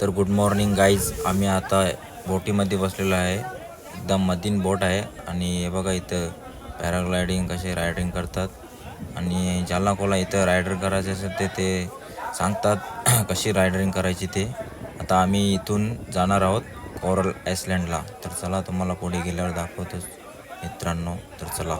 तर good morning guys. आम्ही आता बोटीमध्ये बसलेलो आहे. एकदम मधीन बोट आहे आणि हे बघा इथं पॅराग्लायडिंग कसे रायडिंग करतात आणि ज्याला कोला इथं रायडर करायचे असेल ते सांगतात कशी रायडरिंग करायची ते. आता आम्ही इथून जाणार आहोत कोरल आयसलँडला. तर चला तुम्हाला पुढे गेल्यावर दाखवतोच मित्रांनो. तर चला.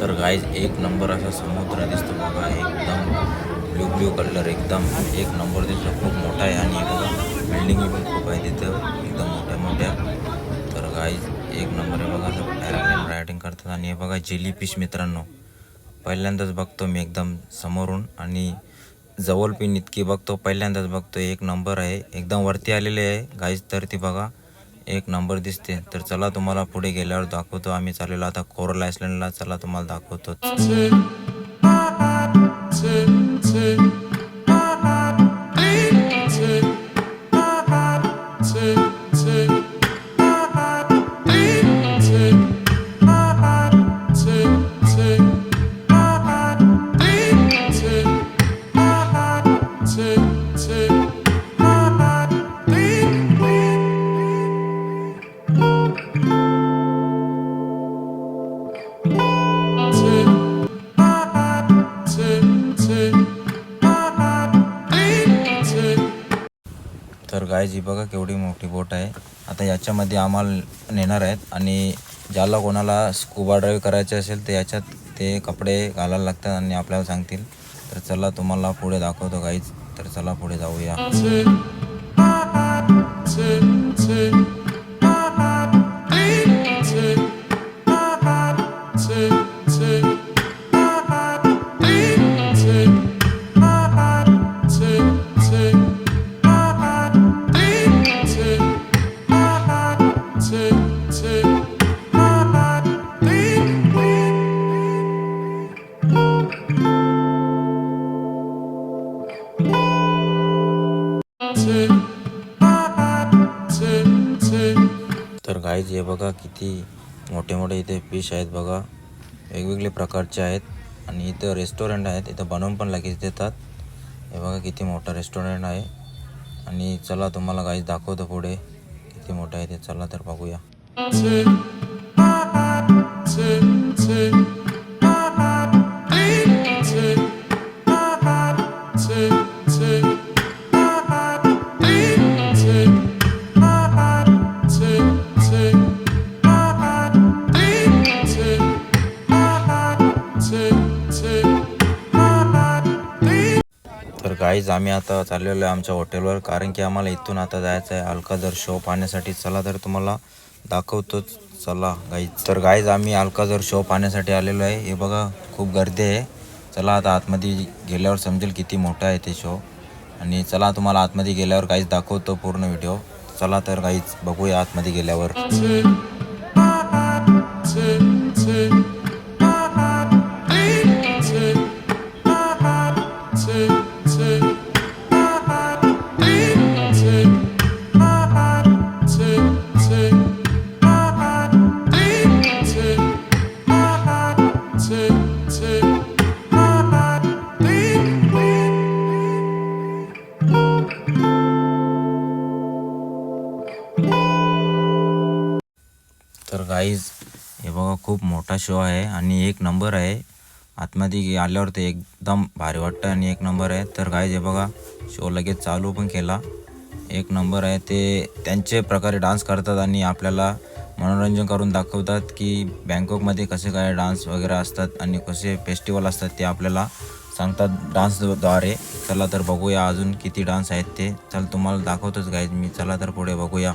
तर गाईज एक नंबर असा समुद्र दिसतो बघा. एकदम ब्ल्यू ब्ल्यू कलर, एकदम एक नंबर दिसतो. खूप मोठा आहे आणि बघा बिल्डिंग पण खूप आहे तिथं एकदम मोठ्या मोठ्या. तर गाईज एक नंबर आहे बघा. असं पॅराग्लाइड रायडिंग करतात आणि हे बघा जेली फिश मित्रांनो. पहिल्यांदाच बघतो मी एकदम समोरून आणि जवळ पण इतकी बघतो पहिल्यांदाच बघतो. एक नंबर आहे. एकदम वरती आलेले आहे गाईज. तर ती बघा एक नंबर दिसते. तर चला तुम्हाला पुढे गेल्यावर दाखवतो. आम्ही चाललेलो आता कोरल आयसलँडला. चला तुम्हाला दाखवतो. तर गाईज ही बघा केवढी मोठी बोट आहे. आता याच्यामध्ये आम्हाला नेणार आहेत आणि ज्याला कोणाला स्कुबा ड्राईव्ह करायचे असेल तर याच्यात ते कपडे घालायला लागतात आणि आपल्याला सांगतील. तर चला तुम्हाला पुढे दाखवतो गाईज. तर चला पुढे जाऊया. तर गाईज हे बघा किती मोठे मोठे इथे फिश आहेत बघा. वेगवेगळे प्रकारचे आहेत आणि इथं रेस्टॉरंट आहेत. इथं बनवून पण लगेच देतात. हे बघा किती मोठा रेस्टॉरंट आहे आणि चला तुम्हाला गाईज दाखवतो पुढे किती मोठं आहे ते. चला तर बघूया. तर गाईज आम्ही आता चाललेलो आहे आमच्या हॉटेलवर, कारण की आम्हाला इथून आता जायचं आहे अल्काझर शो पाहण्यासाठी. चला तर तुम्हाला दाखवतोच. चला गाईज. तर गाईज आम्ही अल्काझर शो पाहण्यासाठी आलेलो आहे. हे बघा खूप गर्दी आहे. चला आता आतमध्ये गेल्यावर समजेल किती मोठा आहे ते शो. आणि चला तुम्हाला आतमध्ये गेल्यावर गाईज दाखवतो पूर्ण व्हिडिओ. चला तर गाईज बघूया आतमध्ये गेल्यावर. तर गाईज हे बघा खूप मोठा शो आहे आणि एक नंबर आहे. आतमध्ये आल्यावर ते एकदम भारी वाटतं आणि एक नंबर आहे. तर गाईज हे बघा शो लगेच चालू पण केला. एक नंबर आहे. ते त्यांचे प्रकारे डान्स करतात आणि आपल्याला मनोरंजन करून दाखवतात की बँकॉकमध्ये कसे काय डान्स वगैरे असतात आणि कसे फेस्टिवल असतात ते आपल्याला सांगतात डान्सद्वारे. चला तर बघूया अजून किती डान्स आहेत ते. चल तुम्हाला दाखवतोच गाईज मी. चला तर पुढे बघूया.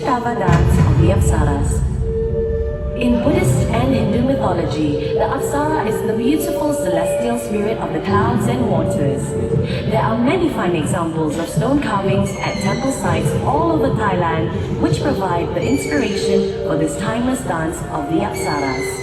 Chitava dance of the Apsaras. In Buddhist and Hindu mythology, the Apsara is the beautiful celestial spirit of the clouds and waters. There are many fine examples of stone carvings at temple sites all over Thailand, which provide the inspiration for this timeless dance of the Apsaras.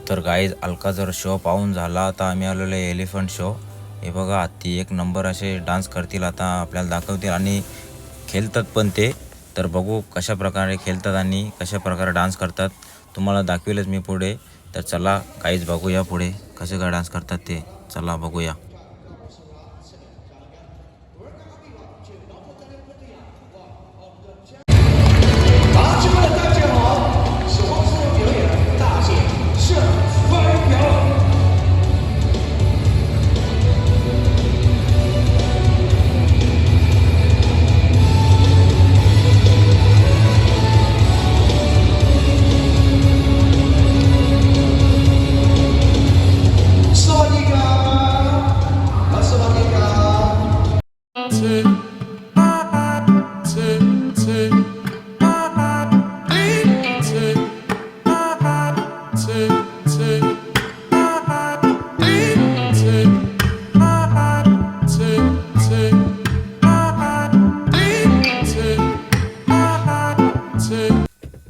तर guys अलकाजर show पाहून झाला. आता आम्ही आलेलो आहे elephant show. हे बघा हत्ती एक नंबर असे डान्स करतील, आता आपल्याला दाखवतील आणि खेळतात पण ते. तर बघू कशा प्रकारे खेळतात आणि कशा प्रकारे डान्स करतात, तुम्हाला दाखवेलच मी पुढे. तर चला गाईज बघूया पुढे कसे काय डान्स करतात ते. चला बघूया.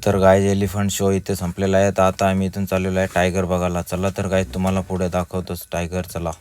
तर गाईज एलिफंट शो इथे संपलेला आहे. तर आता आम्ही इथून चाललेलो आहे टायगर बघायला. चला तर गाईज तुम्हाला पुढे दाखवतोच टायगर. चला.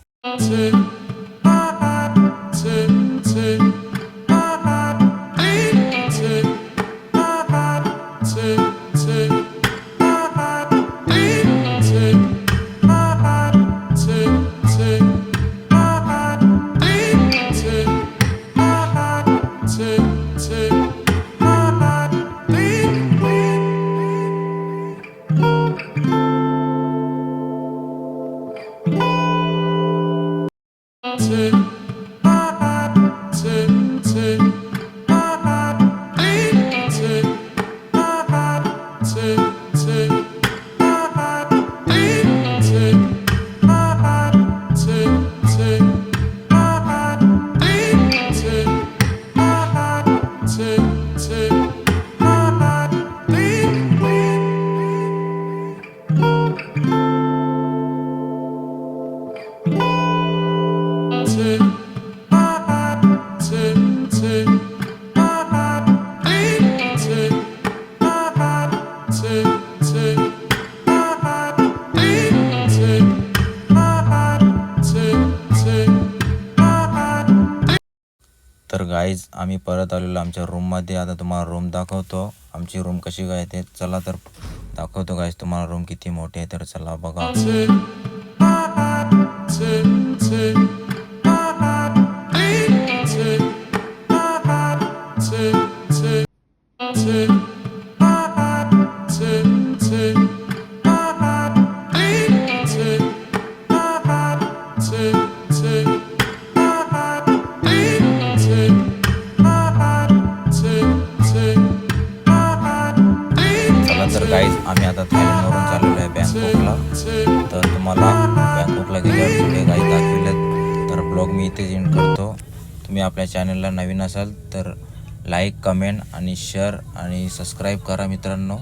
तर गाईज आम्ही परत आलेलो आमच्या रूममध्ये. आता तुम्हाला रूम दाखवतो आमची रूम कशी काय ते. चला तर दाखवतो गाईज तुम्हाला रूम किती मोठी आहे. तर चला बघा. तर गाईज आम्ही आता थायलंडवरून चाललेलो आहे बँकॉकला. तर तुम्हाला बँकॉकला गेल्यावर पुढे गाईज दाखविलं. तर ब्लॉग मी इथेच एंड करतो. तुम्ही आपल्या चॅनलला नवीन असाल तर लाईक, कमेंट आणि शेअर आणि सबस्क्राईब करा मित्रांनो.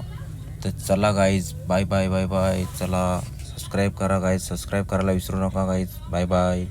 तर चला guys, bye bye bye bye. चला सबस्क्राईब करा गाईज, सबस्क्राईब करायला विसरू नका गाईज. Bye bye.